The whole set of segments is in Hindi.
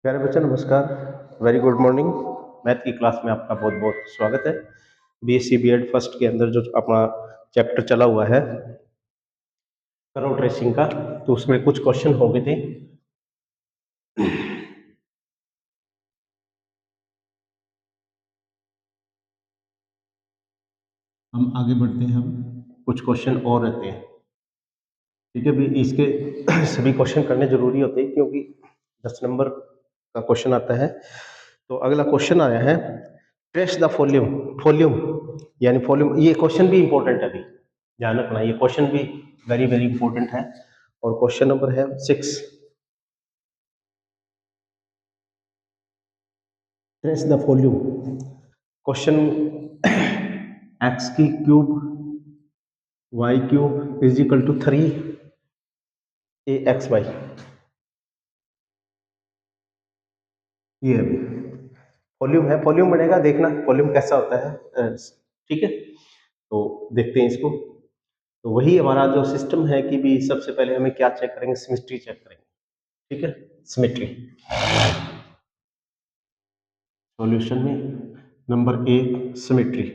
प्यारे बच्चों नमस्कार। Very good morning. मैथ की क्लास में आपका बहुत बहुत स्वागत है। बीएससी बीएड फर्स्ट के अंदर जो अपना चैप्टर चला हुआ है करो ट्रेसिंग का, तो उसमें कुछ क्वेश्चन हो गए थे। हम आगे बढ़ते हैं, हम कुछ क्वेश्चन और रहते हैं। ठीक है भी, इसके सभी क्वेश्चन करने जरूरी होते हैं क्योंकि 10 नंबर का क्वेश्चन आता है। तो अगला क्वेश्चन आया है ट्रेस द वॉल्यूम। वॉल्यूम यानी वॉल्यूम, ये क्वेश्चन भी इंपॉर्टेंट है, अभी ध्यान रखना, ये क्वेश्चन भी वेरी वेरी इंपॉर्टेंट है। और क्वेश्चन नंबर है 6, trace the volume. Question x की cube y cube is equal to 3 AXY। ये अभी वॉल्यूम है, वॉल्यूम बनेगा, देखना वॉल्यूम कैसा होता है। ठीक है, तो देखते हैं इसको। तो वही हमारा जो सिस्टम है कि भी सबसे पहले हमें क्या चेक करेंगे, सिमेट्री चेक करेंगे। ठीक है, सिमेट्री सॉल्यूशन में नंबर 1 सिमेट्री।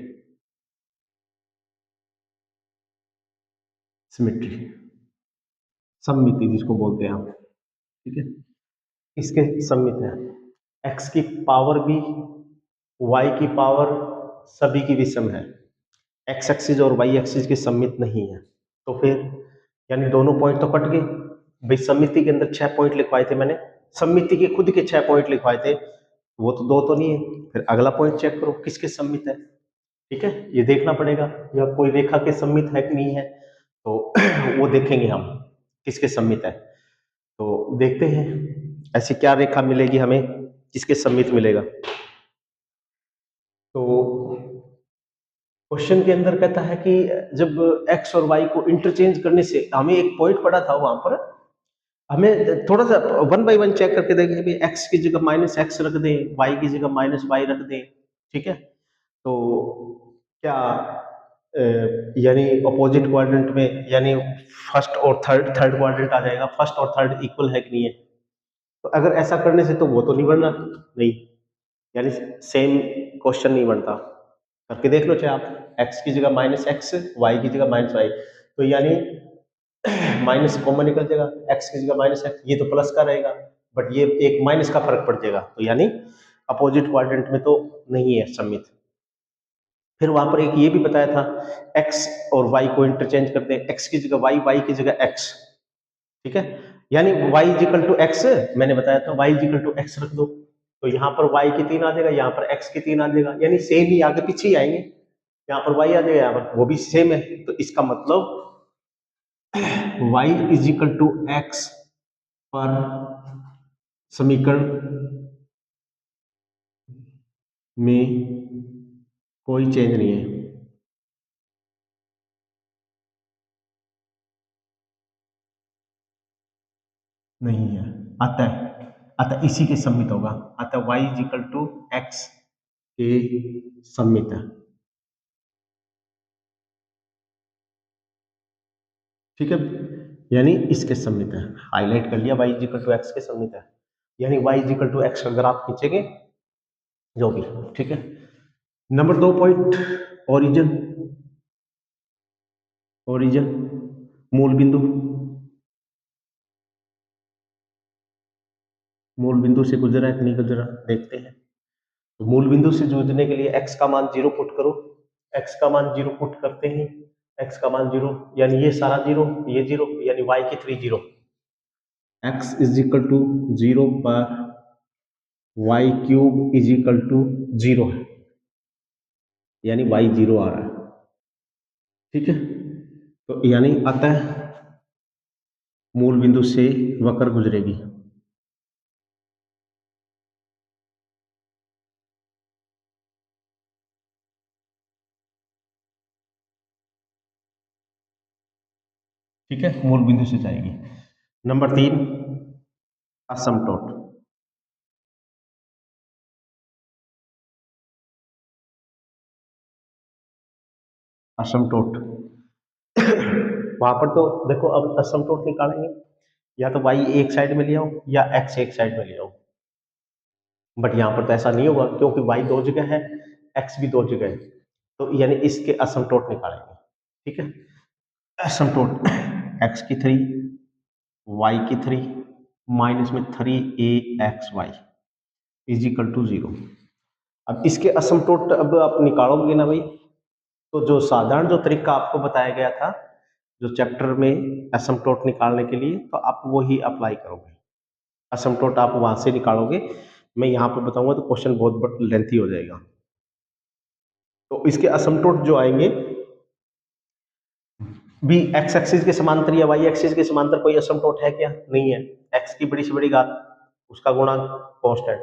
सिमेट्री सममिति जिसको बोलते हैं हम। ठीक है, इसके सममित है, एक्स की पावर भी वाई की पावर सभी की विषम है। एक्स एक्सिस और वाई एक्सिस की सममित नहीं है, तो फिर यानी दोनों पॉइंट तो कट गए। भाई सममिति के अंदर 6 पॉइंट लिखवाए थे मैंने, सममिति के खुद के 6 पॉइंट लिखवाए थे, वो तो 2 तो नहीं है। फिर अगला पॉइंट चेक करो किसके सममित है। ठीक है, ये देखना पड़ेगा या कोई रेखा के सममित है कि नहीं है, तो वो देखेंगे हम किसके सममित है। तो देखते हैं ऐसी क्या रेखा मिलेगी हमें जिसके सममित मिलेगा। तो क्वेश्चन के अंदर कहता है कि जब x और y को इंटरचेंज करने से, हमें एक पॉइंट पड़ा था वहां पर, हमें थोड़ा सा 1 बाय 1 चेक करके देखें भी x की जगह -x रख दें, y की जगह -y रख दें। ठीक है, तो क्या यानी अपोजिट क्वाड्रेंट में, यानी फर्स्ट और थर्ड क्वाड्रेंट आ जाएगा, फर्स्ट और थर्ड इक्वल है कि नहीं है। तो अगर ऐसा करने से तो वो तो नहीं बनना, नहीं, यानी सेम क्वेश्चन नहीं बनता। करके देख लो चाहे आप, x की जगह -x, y की जगह -y, तो यानी माइनस कॉमन निकल जाएगा, x की जगह -x, ये तो प्लस का रहेगा, बट ये एक माइनस का फर्क पड़ जाएगा, तो यानी अपोजिट क्वाड्रेंट में तो नहीं है सममित। फिर वहां पर एक ये भी बताया था, x और y को इंटरचेंज करते हैं, x की जगह y की जगह x। ठीक है, यानी y is equal to x, मैंने बताया था y is equal to x रख दो, तो यहाँ पर y की 3 आ जाएगा, यहाँ पर x की 3 आ जाएगा, यानी सेम ही आगे पीछे ही आएंगे। यहाँ पर y आ जाएगा, यहाँ पर वो भी सेम है, तो इसका मतलब y is equal to x पर समीकरण में कोई चेंज नहीं है। नहीं है, अतः इसी के सम्मित होगा, अतः y is equal to x के सम्मित है। ठीक है, यानी इसके सम्मित है, हाईलाइट कर लिया, y is equal to x के सम्मित है, यानी y is equal to x अगर आप खींचेंगे जो भी। ठीक है, नंबर 2 पॉइंट ओरिजिन। ओरिजिन मूल बिंदु, मूल बिंदु से गुजरा है कि नहीं गुजरा देखते हैं। तो मूल बिंदु से जूझने के लिए x का मान 0 पुट करो, x का मान 0 पुट करते हैं, x का मान 0, यानी ये सारा 0, ये 0, यानी y की 3 0, x इज इक्वल टू 0 पर y cube is equal to 0 है, यानी y 0 आ रहा है। ठीक है, तो यानी अतः मूल बिंदु से वक्र गुजरेगी। ठीक है, मूल बिंदु से जाएगी। नंबर 3 असमतोट। असमतोट वहां पर तो देखो, अब असमतोट निकालेंगे, या तो y एक साइड में ले आओ या x एक साइड में ले आओ। बट यहाँ पर तो ऐसा नहीं होगा क्योंकि y दो जगह है, x भी दो जगह है, तो यानी इसके असमटोट निकालेंगे। ठीक है, असमटोट x की 3 y की 3 माइनस में 3axy इज इक्वल टू 0। अब इसके असमटोट अब आप निकालोगे ना भाई, तो जो साधारण जो तरीका आपको बताया गया था जो चैप्टर में असमटोट निकालने के लिए, तो आप वही अप्लाई करोगे, असमटोट आप वहां से निकालोगे। मैं यहाँ पर बताऊंगा तो क्वेश्चन बहुत लेंथी हो जाएगा। तो इसके असमटोट जो आएंगे, बी एक्स एक्सिस के समांतर या वाई एक्सिस के समांतर कोई असमटोट है क्या? नहीं है। एक्स की बड़ी से बड़ी घात उसका गुणांक कांस्टेंट,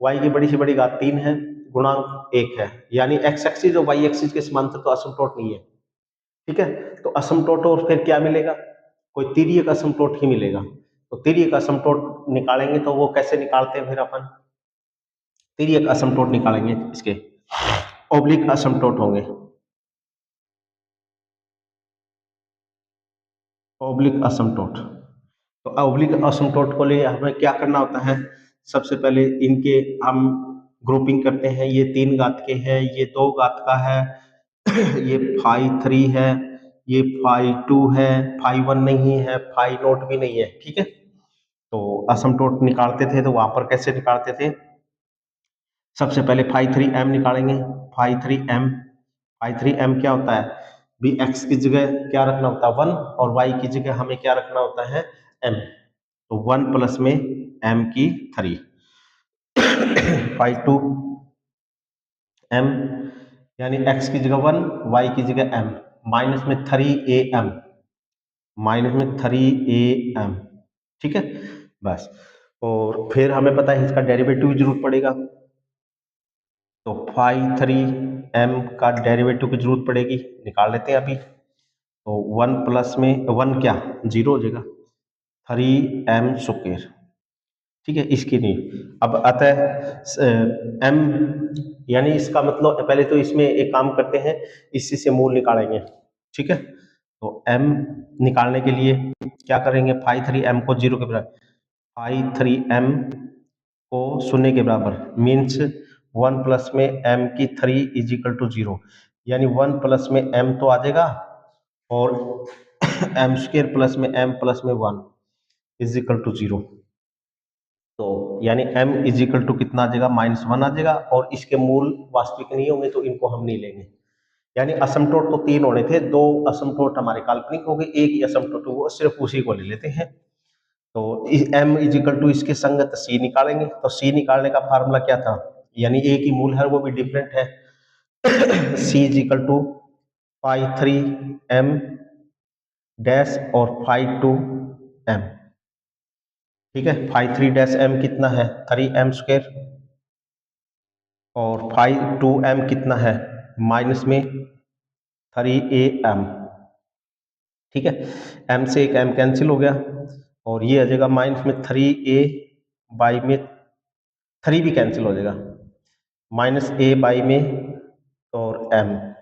वाई की बड़ी से बड़ी घात 3 है, गुणांक 1 है, यानी एक्स एक्सिस और वाई एक्सिस के समांतर तो असमटोट नहीं है। ठीक है, तो असमटोट और फिर क्या मिलेगा? कोई तिर्यक असमटोट ही मिलेगा। तो तिर्यक असमटोट निकालेंगे तो वो कैसे निकालते हैं फिर अपन? तिर्यक असमटोट निकालेंगे, इसके ओब्लिक असमटोट होंगे, ओब्लिक असमटोट। तो ओब्लिक असमटोट को लिए हमें क्या करना होता है? सबसे पहले इनके हम ग्रुपिंग करते हैं, ये 3 घात के हैं, ये 2 घात का है, ये फाई 3 है, ये फाई 2 है, फाई 1 नहीं है, फाई नोट भी नहीं है। ठीक है, तो असमटोट निकालते थे तो वहां पर कैसे निकालते थे? सबसे पहले फाई 3m निकालेंगे, फाई 3m, फाई 3m क्या होता है? भी x की जगह क्या रखना होता है? 1, और y की जगह हमें क्या रखना होता है? m। तो 1 प्लस में m की 3, फाई 2m, यानी x की जगह 1, y की जगह m, माइनस में 3am, माइनस में 3am। ठीक है, बस। और फिर हमें पता है इसका डेरिवेटिव की जरूरत पड़ेगा, तो फाई 3m का डेरिवेटिव की जरूरत पड़ेगी, निकाल लेते हैं अभी। तो 1 प्लस में 1 क्या 0 हो जाएगा, 3m स्क्वायर। ठीक है, इसकी नहीं। अब अतः m, यानी इसका मतलब पहले तो इसमें एक काम करते हैं, इसी से मूल निकालेंगे। ठीक है, तो m निकालने के लिए क्या करेंगे? फाई 3m को 0 के बराबर, फाई 3m को 0 के बराबर मीन्स 1 प्लस में m की 3 इज इक्वल टू 0, यानी 1 प्लस में m तो आ जाएगा, और m स्क्वायर प्लस में m प्लस में 1 इज इक्वल टू 0। तो यानी m इज इक्वल टू कितना आ जाएगा? -1 आ जाएगा, और इसके मूल वास्तविक नहीं होंगे तो इनको हम नहीं लेंगे। यानी असमटोट तो 3 होने थे, 2 असमटोट हमारे काल्पनिक हो गए, एक ही असमटोट वो सिर्फ उसी को ले लेते हैं। तो m इज इक्वल टू इसके संगत c निकालेंगे, तो c निकालने का फार्मूला क्या था? यानी एक ही मूल है वो भी डिफरेंट है। c is equal to phi 3m dash और फाई 2m। ठीक है, फाई 3 m कितना है? 3m स्क्वायर, और फाई 2m कितना है? माइनस में 3am। ठीक है, m से एक m कैंसिल हो गया, और ये आ जाएगा माइनस में 3a बाई में 3 भी कैंसिल हो जाएगा, माइनस a बाई में और m।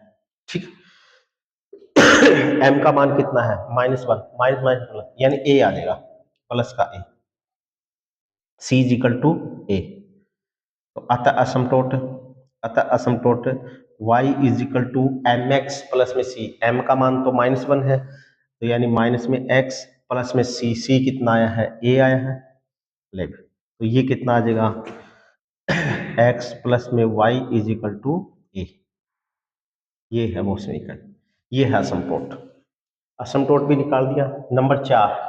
ठीक, m का मान कितना है? -1, माइनस माइनस प्लस, यानी a आ जाएगा, प्लस का a, c is equal to a। तो अतः asymptote y is equal to m x plus में c, m का मान तो -1 है, तो यानी माइनस में x प्लस में c कितना आया है? a आया है। लेग तो ये कितना आ जाएगा? x प्लस में y is equal to a। ये है वो समीकरण, ये है असमटोट। असमटोट भी निकाल दिया। Number 4,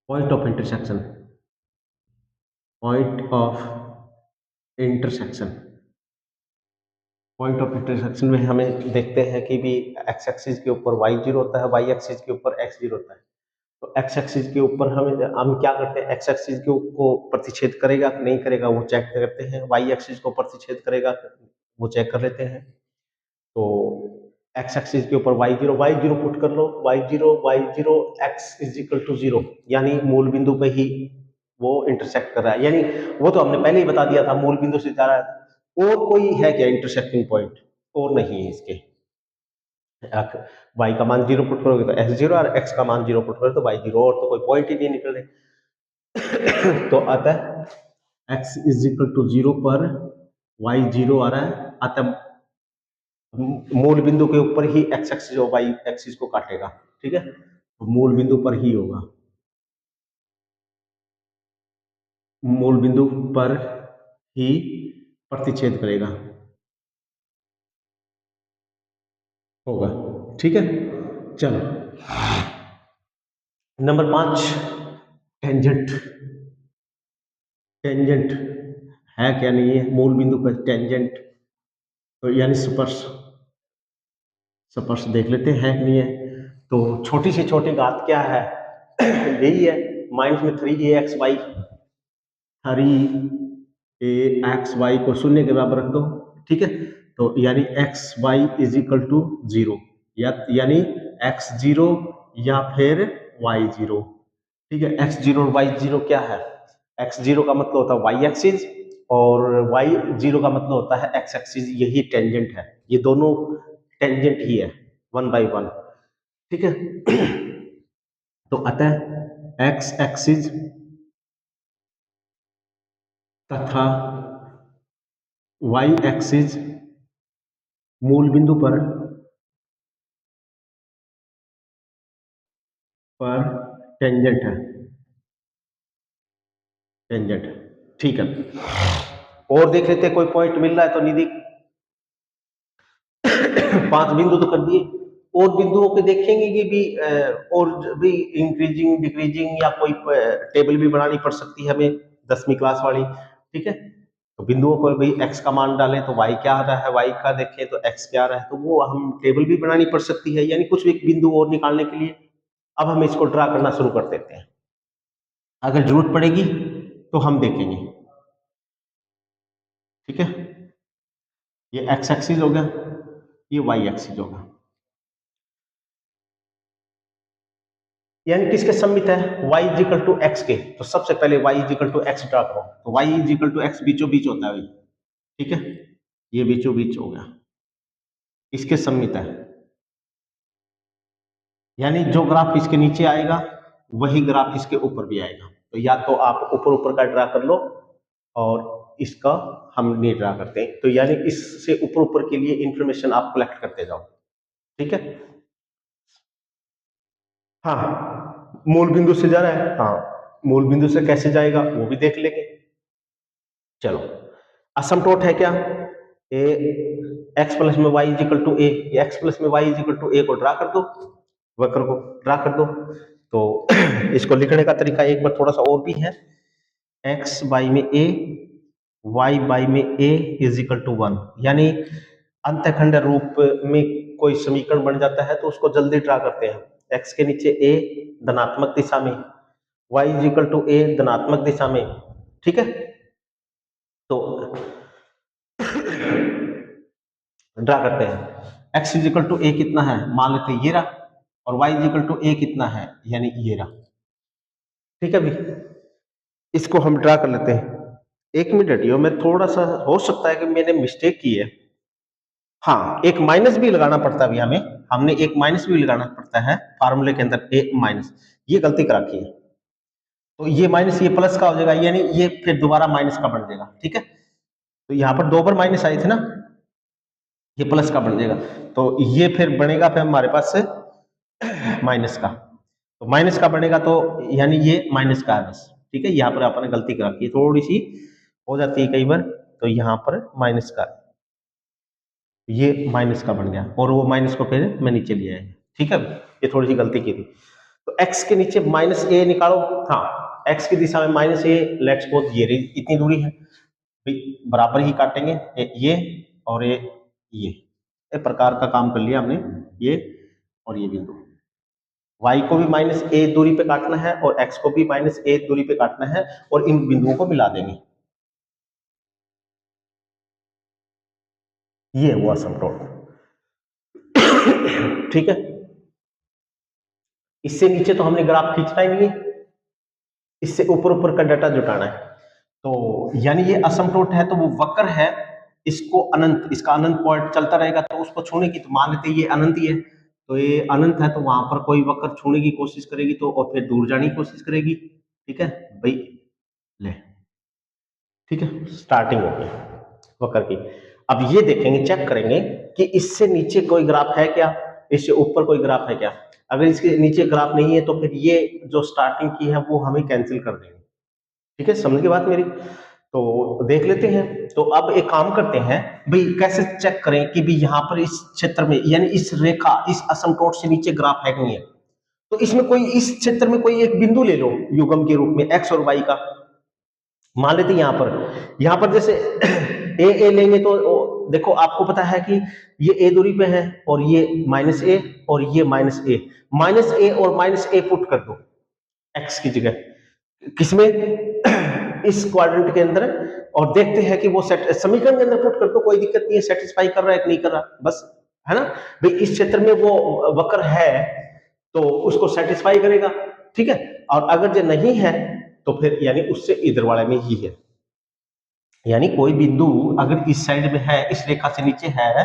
point of intersection, point of intersection. Point of intersection में हमें देखते हैं कि भी एक्स एक्सिस के ऊपर वाई 0 होता है, वाई एक्सिस के ऊपर एक्स 0 होता है। तो एक्स एक्सिस के ऊपर हम क्या करते हैं? एक्स एक्सिस को प्रतिच्छेद करेगा कि नहीं करेगा वो चेक करते हैं, वाई एक्सिस को प्रतिच्छेद करेगा वो चेक कर लेते हैं। तो एक्स एक्सिस के ऊपर वाई जीरो पुट कर लो, y zero x is equal to 0, यानी मूल बिंदु पे ही वो इंटरसेक्ट कर रहा है, यानी वो तो हमने पहले ही बता दिया था मूल बिंदु से जा रहा है। और कोई है क्या इंटरसेक्टिंग पॉइंट? और नहीं है इसके। वाई का मान 0 पुट करोगे तो एक्स 0, और एक्स का मान 0 पुट करोगे तो वाई 0, और तो कोई पॉइंट ही नहीं निकल रहे। तो आता है x इज इक्वल टू 0 पर y 0 आ रहा है, अतः मूल बिंदु के ऊपर ही x एक्सिस और y एक्सिस को काटेगा, ठीक है, तो मूल बिंदु पर ही होगा, मूल बिंदु पर ही प्रतिच्छेद करेगा, होगा, ठीक है। चलो नंबर 5, टेंजेंट। टेंजेंट है क्या, नहीं है, मूल बिंदु पर टेंजेंट तो यानी स्पर्श। स्पर्श देख लेते हैं कि नहीं है। तो छोटी से छोटी घात क्या है, यही है, माइनस में 3axy, 3axy को शून्य के बराबर रख दो, ठीक है, तो यानी xy इज इक्वल टू 0, यानी x0 या फिर y0, ठीक है। x0 और y0 क्या है, x0 का मतलब होता है y एक्सिस और y0 का मतलब होता है x एक्सिस, यही टेंजेंट है, ये दोनों टेंजेंट ही है, 1/1, ठीक है। तो अतः x एक्सिस तथा y एक्सिस मूल बिंदु पर टेंजेंट है, टेंजेंट, ठीक है। और देख लेते हैं कोई पॉइंट मिल रहा है तो निधि। 5 बिंदु तो कर दिए, और बिंदुओं के देखेंगे कि भी और भी इंक्रीजिंग डिक्रीजिंग या कोई टेबल भी बनानी पड़ सकती है हमें 10वीं क्लास वाली, ठीक है। तो बिंदुओं पर भी x का मान डालें तो y क्या आ रहा है, y का देखें तो x क्या आ रहा है, तो वो हम टेबल भी बनानी पड़ सकती है, यानी कुछ भी बिंदु और निकालने के लिए। अब हम इसको ड्रा करना शुरू कर देते हैं, अगर जरूरत पड़ेगी तो हम देखेंगे, ठीक है। ये x एक्सिस हो गया, ये y एक्सिस होगा, यानी किसके सम्मित है, y is equal to x के। तो सबसे पहले y is equal to x draw करो, तो y is equal to x बीचों बीच होता है भाई, ठीक है, ये बीचों बीच हो गया, इसके सम्मित है, यानी जो ग्राफ इसके नीचे आएगा वही ग्राफ इसके ऊपर भी आएगा। तो या तो आप ऊपर ऊपर का ड्रा कर लो और इसका हम नहीं ड्रा करते, तो यानी इससे ऊपर ऊपर के लिए इंफॉर्मेशन आप कलेक्ट करते जाओ, ठीक है। हाँ, मूल बिंदु से जा रहा है, हाँ, मूल बिंदु से कैसे जाएगा वो भी देख लेंगे। चलो असमटोट है क्या, ए एक्स प्लस में y is equal to a, x plus में y is equal to a को ड्रा कर दो, वक्र को ड्रा कर दो। तो इसको लिखने का तरीका एक बार थोड़ा सा और भी है, एक्स बाई में ए, वाई बाई में ए इज इक्वल टू 1, यानी अंतखंड रूप में कोई समीकरण बन जाता है तो उसको जल्दी ड्रा करते हैं। एक्स के नीचे ए धनात्मक दिशा में, वाई इज इक्वल टू ए धनात्मक दिशा में, ठीक है। तो ड्रा करते हैं, x इज इक्वल टू ए कितना है, मान लेते हैं ये रहा, और y इज इक्वल टू ए कितना है, यानी ये रहा, ठीक है भाई। इसको हम ड्रा कर लेते हैं, एक मिनट हटियो, मैं थोड़ा सा, हो सकता है कि मैंने मिस्टेक की है, हाँ, एक माइनस भी लगाना पड़ता है अभी हमें, हमने एक माइनस भी लगाना पड़ता है फार्मूले के अंदर, ए माइनस, ये गलती कर रखी है, तो ये माइनस ये प्लस का हो जाएगा, यानी ये फिर दोबारा माइनस का बन जाएगा, ठीक है। तो यहाँ पर 2 बार माइनस आए थे ना, ये प्लस का बन जाएगा, तो ये फिर बनेगा फिर हमारे पास से माइनस का, तो माइनस का बनेगा तो यानी ये माइनस का है बस, ठीक है। यहाँ पर आपने गलती कर रखी है, थोड़ी सी हो जाती है कई बार, तो यहाँ पर माइनस का, ये माइनस का बन गया, और वो माइनस को फिर मैं नीचे ले आया, ठीक है। ये थोड़ी सी गलती की थी, तो x के नीचे माइनस ए निकालो, हाँ, x की दिशा में माइनस ए, लेट्स सपोज ये इतनी दूरी है, बराबर ही काटेंगे, ये और ये एक प्रकार का काम कर लिया हमने, ये और ये बिंदु, y को भी माइनस ए दूरी पे काटना है और x को भी माइनस ए दूरी पे काटना है, और इन बिंदुओं को मिला देंगे, ये हुआ असमतोल, ठीक है। इससे नीचे तो हमने ग्राफ खींचना ही नहीं है, इससे ऊपर ऊपर का डाटा जुटाना है, तो यानी ये असमतोट है तो वो वक्र है, इसको अनंत, इसका अनंत पॉइंट चलता रहेगा, तो उसको छूने की, तो मान लेते ये अनंत ही है, तो ये अनंत है तो वहां पर कोई वक्र छूने की कोशिश करेगी तो, और फिर दूर जाने की कोशिश करेगी, ठीक है भाई, ले, ठीक है, स्टार्टिंग हो गई वक्र की। अब ये देखेंगे, चेक करेंगे कि इससे नीचे कोई ग्राफ है क्या, इससे ऊपर कोई ग्राफ है क्या। अगर इसके नीचे ग्राफ नहीं है तो फिर ये जो स्टार्टिंग की है वो हमें कैंसिल कर देंगे। ठीक है, समझ की बात मेरी। तो देख लेते हैं। तो अब एक काम करते हैं भाई, कैसे चेक करें कि भाई यहाँ पर इस क्षेत्र में, यानी इस रेखा, इस असमतोट से नीचे ग्राफ है कि नहीं है। तो इसमें कोई, इस क्षेत्र में कोई एक बिंदु ले लो युग्म के रूप में एक्स और वाई का। मान लेते हैं यहाँ पर जैसे ए लेंगे तो देखो आपको पता है कि ये ए दूरी पे है और ये माइनस ए और ये माइनस ए। माइनस ए और माइनस ए पुट कर दो एक्स की जगह, किसमें इस क्वाड्रेंट के अंदर, और देखते हैं कि वो समीकरण के अंदर पुट कर दो, कोई दिक्कत नहीं है, सेटिस्फाई कर रहा है कि नहीं कर रहा, बस, है ना भाई। इस क्षेत्र में वो वक्र है तो उसको सेटिस्फाई करेगा, ठीक है। और अगर जो नहीं है तो फिर यानी उससे इधर वाले में ही है, यानी कोई बिंदु अगर इस साइड में है, इस रेखा से नीचे है,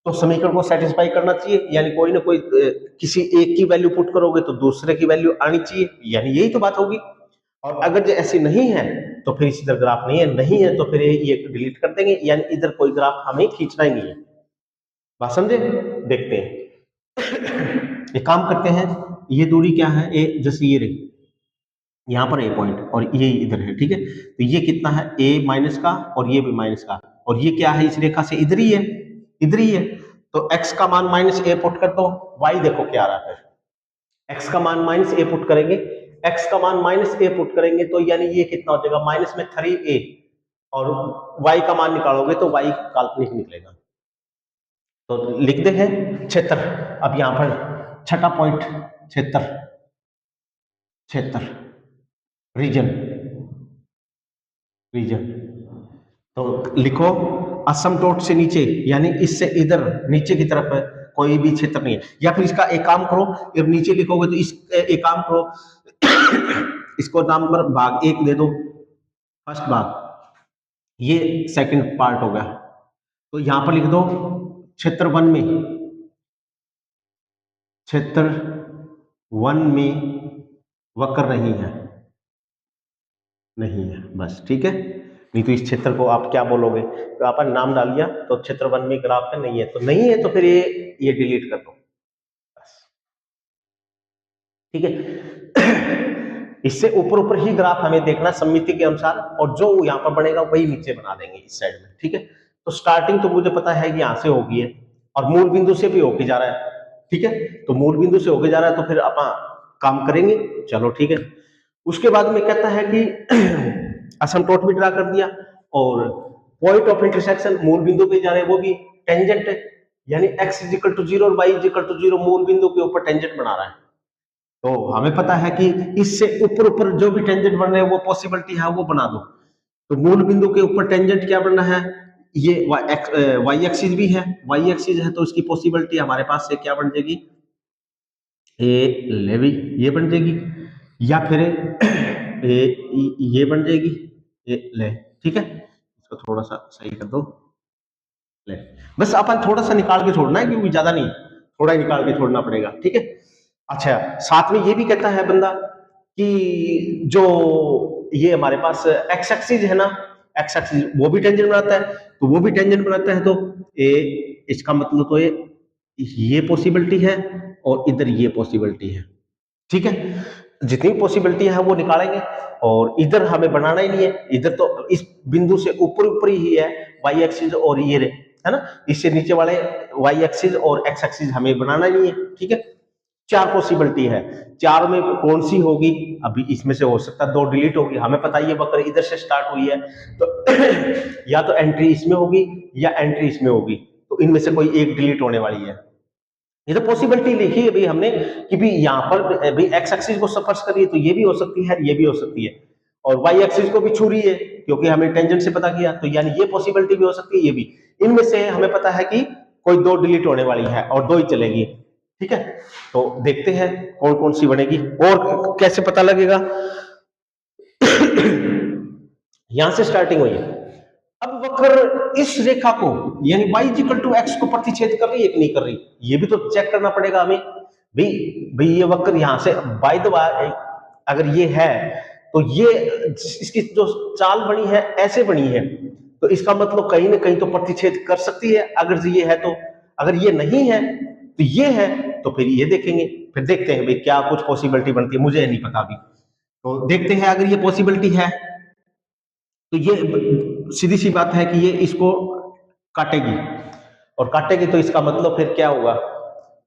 तो समीकरण को सेटिस्फाई करना चाहिए, यानी कोई ना कोई किसी एक की वैल्यू पुट करोगे तो दूसरे की वैल्यू आनी चाहिए, यानी यही तो बात होगी। और अगर जो ऐसी नहीं है तो फिर इधर ग्राफ नहीं है तो फिर ये डिलीट कर देंगे, यानी इधर कोई ग्राफ हमें खींचना ही नहीं है। बात समझे? देखते हैं एक काम करते हैं, ये दूरी क्या है, ए, जैसे ये रही, यहाँ पर ए पॉइंट और ये इधर है, ठीक है। तो ये कितना है, ए माइनस का और ये भी माइनस का, और ये क्या है, इस रेखा से इधर ही है, इधर ही है। तो x का मान माइनस ए पुट कर दो, y देखो क्या आ रहा है, x का मान माइनस ए पुट करेंगे, x का मान माइनस ए पुट करेंगे तो यानी ये कितना हो जाएगा, माइनस में 3a, और y का मान निकालोगे तो y काल्पनिक निकलेगा। तो लिख दे हैं क्षेत्र। अब यहां पर छठा पॉइंट, क्षेत्र, क्षेत्र, रीजन, रीजन। तो लिखो असमतोट से नीचे, यानी इससे इधर नीचे की तरफ है कोई भी क्षेत्र नहीं है। या फिर इसका एक काम करो, जब नीचे लिखोगे तो इस एक काम करो इसको नंबर भाग 1 दे दो, फर्स्ट भाग, ये सेकंड पार्ट हो गया। तो यहां पर लिख दो क्षेत्र 1 में, क्षेत्र 1 में वक्र नहीं है, नहीं है, बस ठीक है। नहीं तो इस क्षेत्र को आप क्या बोलोगे, तो आपने नाम डाल दिया, तो क्षेत्र 1 में ग्राफ है, नहीं है तो नहीं है, तो फिर ये डिलीट कर दो, बस ठीक है। इससे ऊपर ऊपर ही ग्राफ हमें देखना सममिति के अनुसार, और जो यहां पर बनेगा वही नीचे बना देंगे इस साइड में, ठीक है। तो स्टार्टिंग तो मुझे पता है कि यहां से होगी है, और मूल बिंदु से भी होके जा रहा है, ठीक है। तो मूल बिंदु से होके जा रहा है तो फिर आप काम करेंगे, चलो ठीक है। उसके बाद में कहता है कि असमतोट भी ड्रा कर दिया, और पॉइंट ऑफ इंटरसेक्शन मूल बिंदु पे जा रहे हैं, वो भी टेंजेंट है, यानी x इज इक्वल टू 0 और y इज इक्वल टू 0 मूल बिंदु के ऊपर टेंजेंट बना रहा है। तो हमें पता है कि इससे ऊपर ऊपर जो भी टेंजेंट बन रहे हैं वो पॉसिबिलिटी है वो बना दो। तो मूल बिंदु के ऊपर टेंजेंट क्या बनना है, ये y एक्सिस भी है, y एक्सिस है तो इसकी पॉसिबिलिटी हमारे पास से क्या बन जाएगी, ले भी ये बन जाएगी, या फिर ये बन जाएगी, ये ले, ठीक है। इसको थोड़ा सा सही कर दो, ले, बस अपन थोड़ा सा निकाल के छोड़ना है, क्योंकि ज्यादा नहीं, थोड़ा ही निकाल के छोड़ना पड़ेगा, ठीक है। अच्छा, साथ में ये भी कहता है बंदा कि जो ये हमारे पास एक्स एक्सिस है ना, एक्स एक्सिस वो भी टेंजेंट बनाता है, तो वो भी टेंजेंट बनाता है, तो इसका मतलब तो ये पॉसिबिलिटी है और इधर ये पॉसिबिलिटी है, ठीक है। जितनी पॉसिबिलिटी है वो निकालेंगे, और इधर हमें बनाना ही नहीं है, इधर तो इस बिंदु से ऊपर ऊपर ही है y एक्सिस और ये है ना, इससे नीचे वाले y एक्सिस और x एक्सिस हमें बनाना नहीं है, ठीक है। 4 पॉसिबिलिटी है, 4 में कौन सी होगी, अभी इसमें से हो सकता है 2 डिलीट होगी, हमें पता है ये वक्र इधर से स्टार्ट हुई है, तो या तो एंट्री इसमें होगी या एंट्री इसमें होगी, तो इनमें से कोई एक डिलीट होने वाली है। ये तो पॉसिबिलिटी लिखी है भाई हमने कि भाई यहाँ पर भाई एक्स एक्सिस को स्पर्श करिए तो ये भी हो सकती है, ये भी हो सकती है, और वाई एक्सिस को भी छू रही है क्योंकि हमने टेंजेंट से पता किया, तो यानी ये पॉसिबिलिटी भी हो सकती है, ये भी। इनमें से हमें पता है कि कोई 2 डिलीट होने वाली है और 2 ही चलेगी, ठीक है। तो देखते हैं कौन कौन सी बनेगी और कैसे पता लगेगा। यहां से स्टार्टिंग हुई है। अब वक्र इस रेखा को यानी y इक्वल टू x को प्रतिच्छेद कर रही है कि नहीं कर रही, ये भी तो चेक करना पड़ेगा हमें। भाई ये वक्र यहां से बाय द वे अगर ये है तो ये इसकी जो चाल बनी है ऐसे बनी है, तो इसका मतलब कहीं ना कहीं तो प्रतिच्छेद कर सकती है अगर ये है तो। अगर ये नहीं है तो ये है, तो फिर ये देखेंगे, फिर देखते हैं भाई क्या कुछ पॉसिबिलिटी बनती है, मुझे नहीं पता अभी। तो देखते हैं अगर ये पॉसिबिलिटी है तो ये सीधी सी बात है कि ये इसको काटेगी, और काटेगी तो इसका मतलब फिर क्या होगा,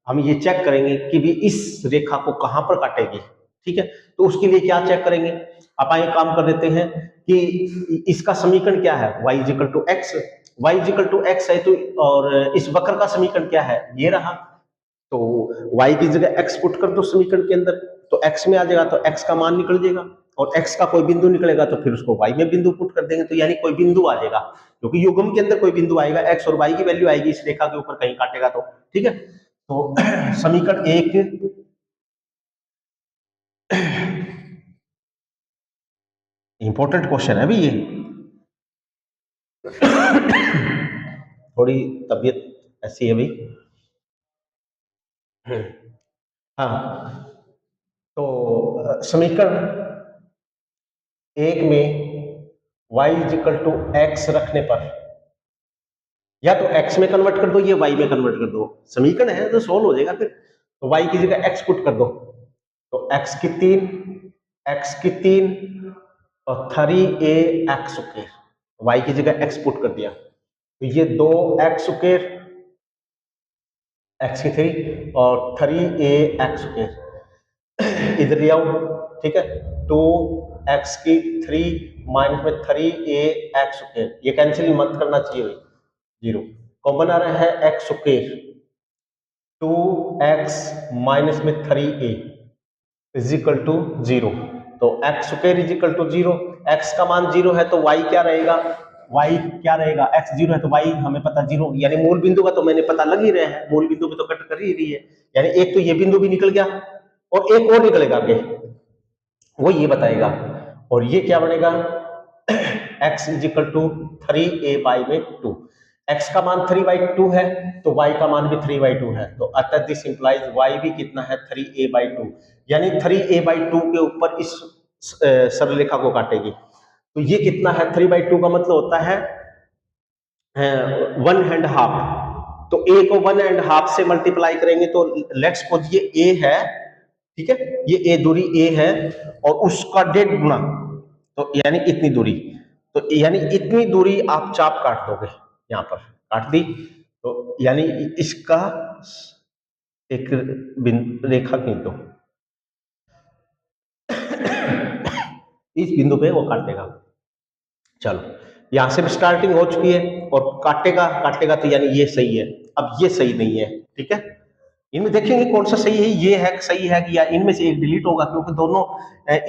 हम ये चेक करेंगे कि भी इस रेखा को कहां पर काटेगी। ठीक है, तो उसके लिए क्या चेक करेंगे, आप आइए काम कर देते हैं कि इसका समीकरण क्या है, y is equal to x, y is equal to x है तो, और इस वक्र का समीकरण क्या है, ये रहा। तो y की जगह x पुट कर दो समीकरण के अंदर, तो x में आ जाएगा, तो x का मान निकल जाएगा, और x का कोई बिंदु निकलेगा तो फिर उसको y में बिंदु पुट कर देंगे, तो यानी कोई बिंदु आ जाएगा, क्योंकि युग्म के अंदर कोई बिंदु आएगा, x और y की वैल्यू आएगी इस रेखा के ऊपर कहीं काटेगा तो। ठीक है, तो समीकरण एक इंपॉर्टेंट क्वेश्चन है अभी ये, थोड़ी तबीयत ऐसी है भाई। हाँ, तो समीकरण एक में y इजिकल टू एक्स रखने पर, या तो x में कन्वर्ट कर दो या y में कन्वर्ट कर दो, समीकरण है तो सोल्व हो जाएगा फिर। तो y की जगह x पुट कर दो, तो x की तीन और 3a x स्क्वायर, y की जगह x पुट कर दिया, तो ये 2x स्क्वायर, x की 3 और 3a x स्क्वायर इधर ले आओ। ठीक है, 2x की 3 माइनस में 3a x स्क्वायर, ये कैंसिल मत करना चाहिए भाई, जीरो कॉमन आ रहा है, x स्क्वायर 2x माइनस में 3a इज इक्वल टू 0, तो x square is equal to 0, x का मान 0 है तो y क्या रहेगा, y क्या रहेगा, x 0 है तो y हमें पता 0, यानी मूल बिंदु का तो मैंने पता लग ही रहा है, मूल बिंदु पे तो कट कर ही रही है, यानी एक तो ये बिंदु भी निकल गया और एक और निकलेगा आगे, वो ये बताएगा, और ये क्या बनेगा x is equal to 3a by में 2, x का मान 3/2 है तो y का मान भी 3/2 है, तो अतः दिस इंप्लाइज y भी कितना है 3a/2, यानी 3a/2 के ऊपर इस सरल रेखा को काटेगी, तो ये कितना है 3/2 का मतलब होता है 1.5, तो a को 1.5 से मल्टीप्लाई करेंगे तो लेट्स सपोज ये a है, ठीक है, ये a दूरी a है और उसका 1.5 गुना, तो यानी इतनी दूरी, तो यानी इतनी दूरी आप चाप काट दोगे, यहां पर काट दी, तो यानी इसका एक रेखा खींच दो इस बिंदु पे वो काटेगा। चलो यहां से भी स्टार्टिंग हो चुकी है, और काटेगा काटेगा तो यानी ये सही है, अब ये सही नहीं है। ठीक है, इनमें देखेंगे कौन सा सही है, ये है सही है कि या इनमें से एक डिलीट होगा, क्योंकि दोनों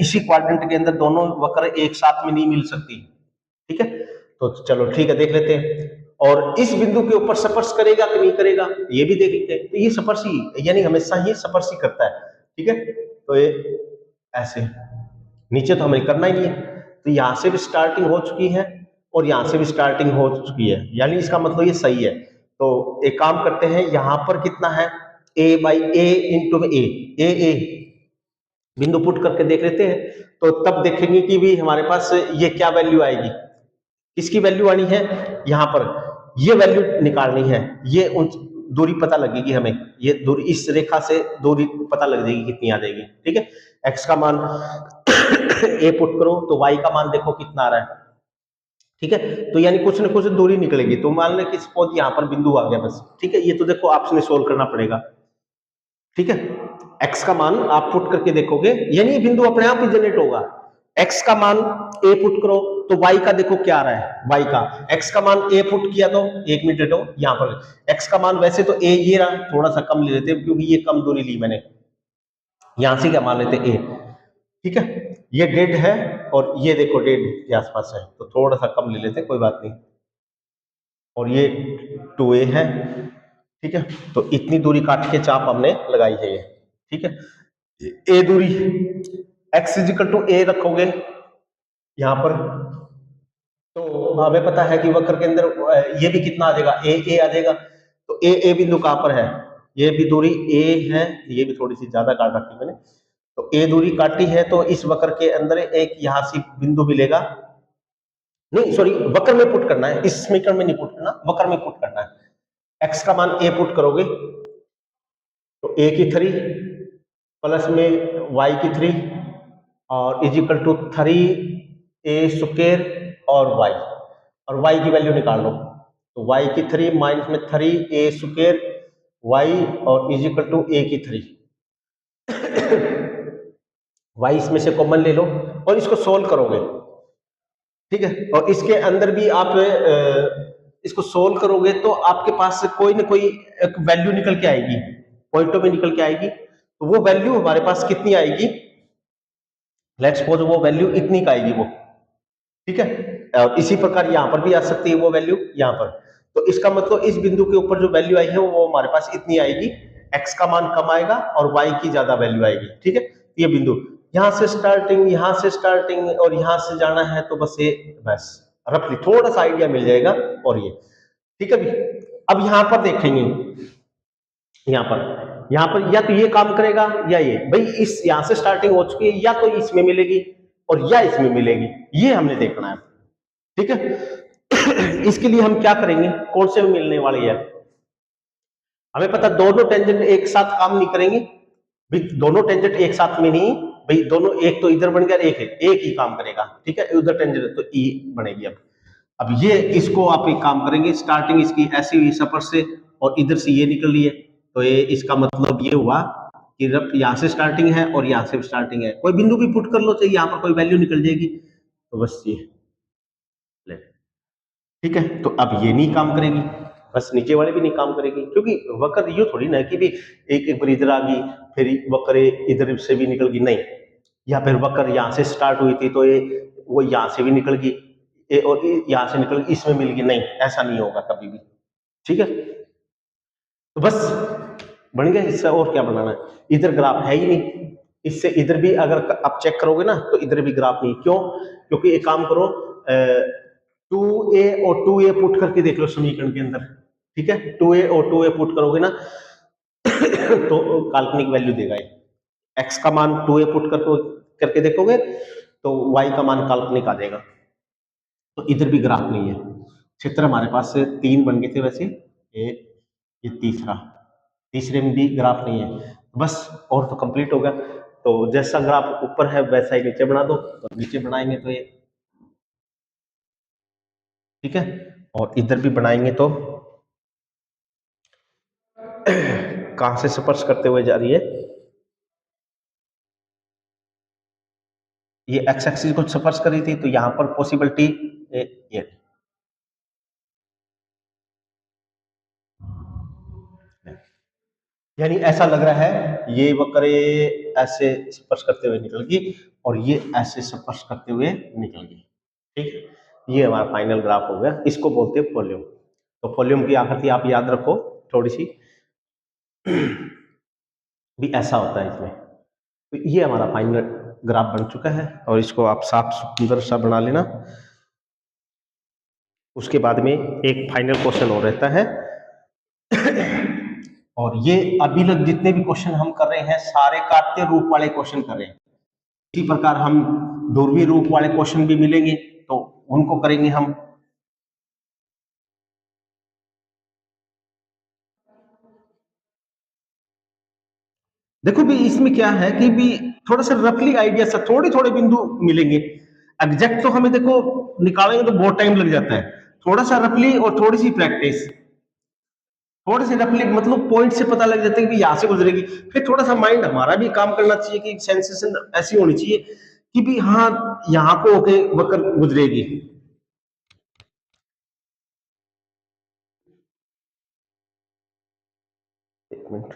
इसी क्वाड्रेंट के अंदर दोनों वक्र एक साथ में नहीं मिल सकती। ठीक है, तो चलो ठीक है, देख लेते हैं, और इस बिंदु के ऊपर स्पर्श करेगा कि नहीं करेगा ये भी देख लेते हैं, तो ये स्पर्शी यानी हमेशा ही स्पर्शी करता है। ठीक है, तो ये ऐसे नीचे तो हमें करना ही नहीं है, तो यहां से भी स्टार्टिंग हो चुकी है और यहां से भी स्टार्टिंग हो चुकी है, यानी इसका मतलब ये सही है। तो एक काम करते हैं, यहां पर कितना है a बाई ए इंटू में ए बिंदु पुट करके देख लेते हैं, तो तब देखेंगे कि भी हमारे पास ये क्या वैल्यू आएगी, किसकी वैल्यू आनी है, यहां पर ये वैल्यू निकालनी है, ये दूरी पता लगेगी हमें, ये दूरी इस रेखा से दूरी पता लग जाएगी कितनी आ जाएगी। ठीक है, x का मान a पुट करो तो y का मान देखो कितना आ रहा है। ठीक है, तो यानी कुछ ना कुछ दूरी निकलेगी, तो मान लें कि सपोज यहाँ पर बिंदु आ गया बस। ठीक है, ये तो देखो आपने सोल्व करना पड़ेगा। ठीक है, x का मान आप पुट करके देखोगे, यानी ये बिंदु अपने आप ही जनरेट होगा, x का मान a पुट करो तो y का देखो क्या आ रहा है, y का x का मान a पुट किया तो एक मिनट हटो, यहाँ पर x का मान वैसे तो a ये रहा, थोड़ा सा कम ले लेते हैं क्योंकि ये कम दूरी ली मैंने, यहां से क्या मान लेते a। ठीक है, ये डेड है और ये देखो डेड के आसपास है, तो थोड़ा सा कम ले लेते हैं, कोई बात नहीं, और ये 2a है। ठीक है, तो इतनी दूरी काट के चाप हमने लगाई है ये। ठीक है, ए दूरी x इजिकल टू ए रखोगे यहां पर, तो हमें पता है कि वक्र के अंदर ये भी कितना आ जाएगा, ए आ जाएगा, तो ए बिंदु कहां पर है, ये भी दूरी a है, ये भी थोड़ी सी ज्यादा काट रखी मैंने, तो ए दूरी काटी है तो इस वक्र के अंदर एक यहां से बिंदु मिलेगा, नहीं सॉरी, वक्र में पुट करना है, इस समीकरण में नहीं पुट करना, वक्र में पुट करना है। एक्स का मान ए पुट करोगे तो ए की 3 प्लस में वाई की 3 और इज इक्वल टू 3a² और वाई, और वाई की वैल्यू निकाल लो। तो वाई की 3 माइनस में 3a² वाई और इज इक्वल टू ए की 3, वाई इसमें से कॉमन ले लो और इसको सोल्व करोगे, ठीक है। और इसके अंदर भी आप इसको सोल्व करोगे तो आपके पास कोई ना कोई एक वैल्यू निकल के आएगी, पॉइंटों में निकल के आएगी। तो वो वैल्यू हमारे पास कितनी आएगी, लेट्स सपोज वो वैल्यू इतनी का आएगी वो, ठीक है। और इसी प्रकार यहां पर भी आ सकती है वो वैल्यू यहां पर। तो इसका मतलब इस बिंदु के ऊपर जो वैल्यू आई है वो हमारे पास इतनी आएगी, एक्स का मान कम आएगा और वाई की ज्यादा वैल्यू आएगी, ठीक है। ये बिंदु यहां से स्टार्टिंग, यहां से स्टार्टिंग और यहां से जाना है, तो बस ये बस रफली थोड़ा सा आइडिया मिल जाएगा। और ये ठीक है भी। अब यहां पर देखेंगे, यहां पर या तो ये काम करेगा या ये, भाई इस यहां से स्टार्टिंग हो चुकी है, या तो इसमें मिलेगी और या इसमें मिलेगी, ये हमने देखना है, ठीक है। इसके लिए हम क्या करेंगे, कौन से में मिलने वाली है हमें पता, दोनों टेंजेंट एक साथ काम नहीं करेंगे भाई, दोनों टेंजेंट एक साथ में नहीं भाई, दोनों एक तो इधर बन गया, एक ही काम करेगा, ठीक है। उधर टेंजेंट तो ई बनेगी। अब ये इसको आप एक काम करेंगे, स्टार्टिंग इसकी ऐसी हुई सफर से और इधर से ये निकल रही है, तो ये इसका मतलब ये हुआ कि यहां से स्टार्टिंग है और यहां से स्टार्टिंग है, कोई बिंदु भी पुट कर लो, चाहिए यहां पर कोई वैल्यू निकल जाएगी, तो बस ये ले, ठीक है। तो अब ये नहीं काम करेगी, बस नीचे वाले भी नहीं काम करेगी, क्योंकि वक्र ये थोड़ी ना कि भी एक बार इधर आ गई फिर वक्र इधर से भी निकल गई, नहीं। या फिर वक्र यहां से स्टार्ट हुई थी तो ये वो यहां से भी निकल गई, और यहां से निकल गई इसमें मिल गई, नहीं, ऐसा नहीं होगा कभी भी, ठीक है। तो बस बन गया, इससे और क्या बनाना है, इधर ग्राफ है ही नहीं, इससे इधर भी अगर आप चेक करोगे ना तो इधर भी ग्राफ नहीं, क्यों, क्योंकि एक काम करो, 2a और 2a पुट करके देख लो समीकरण के अंदर, ठीक है। 2a और 2a पुट करोगे ना तो काल्पनिक वैल्यू देगा ये, x का मान 2a पुट करके देखोगे तो y का मान काल्पनिक आ जाएगा। तो इधर भी ग्राफ नहीं है, क्षेत्र हमारे पास से 3 बन गए थे वैसे, ये तीसरा, तीसरे में भी ग्राफ नहीं है, बस और तो कंप्लीट होगा। तो जैसा ग्राफ ऊपर है वैसा ही नीचे बना दो, तो नीचे बनाएंगे तो ये, ठीक है। और इधर भी बनाएंगे तो कहां से स्पर्श करते हुए जा रही है, ये एक्स एक्सिस को स्पर्श करी थी, तो यहां पर पॉसिबिलिटी ये यानी ऐसा लग रहा है ये वक्र ऐसे स्पर्श करते हुए निकल गई और ये ऐसे स्पर्श करते हुए निकल गई, ठीक है। ये हमारा फाइनल ग्राफ हो गया, इसको बोलते हैं वॉल्यूम। तो वॉल्यूम की आकृति आप याद रखो थोड़ी सी भी ऐसा होता है इसमें। तो ये हमारा फाइनल ग्राफ बन चुका है और इसको आप साफ सुंदर सा बना लेना। उसके बाद में एक फाइनल क्वेश्चन और रहता है और ये अभी तक जितने भी क्वेश्चन हम कर रहे हैं सारे काट्य रूप वाले क्वेश्चन कर रहे हैं। इसी प्रकार हम ध्रुवीय रूप वाले क्वेश्चन भी मिलेंगे तो उनको करेंगे हम। देखो भी इसमें क्या है कि भी थोड़ा सा रफली आइडिया सा, थोड़े थोड़े बिंदु मिलेंगे, एग्जैक्ट तो हमें देखो निकालेंगे तो बहुत टाइम लग जाता है, थोड़ा सा रफली और थोड़ी सी प्रैक्टिस, थोड़े से रफली मतलब पॉइंट से पता लग जाता है कि यहां से गुजरेगी, फिर थोड़ा सा माइंड हमारा भी काम करना चाहिए कि सेंसेशन ऐसी होनी चाहिए कि भी हाँ यहाँ को होके वक्र गुजरेगी। एक मिनट,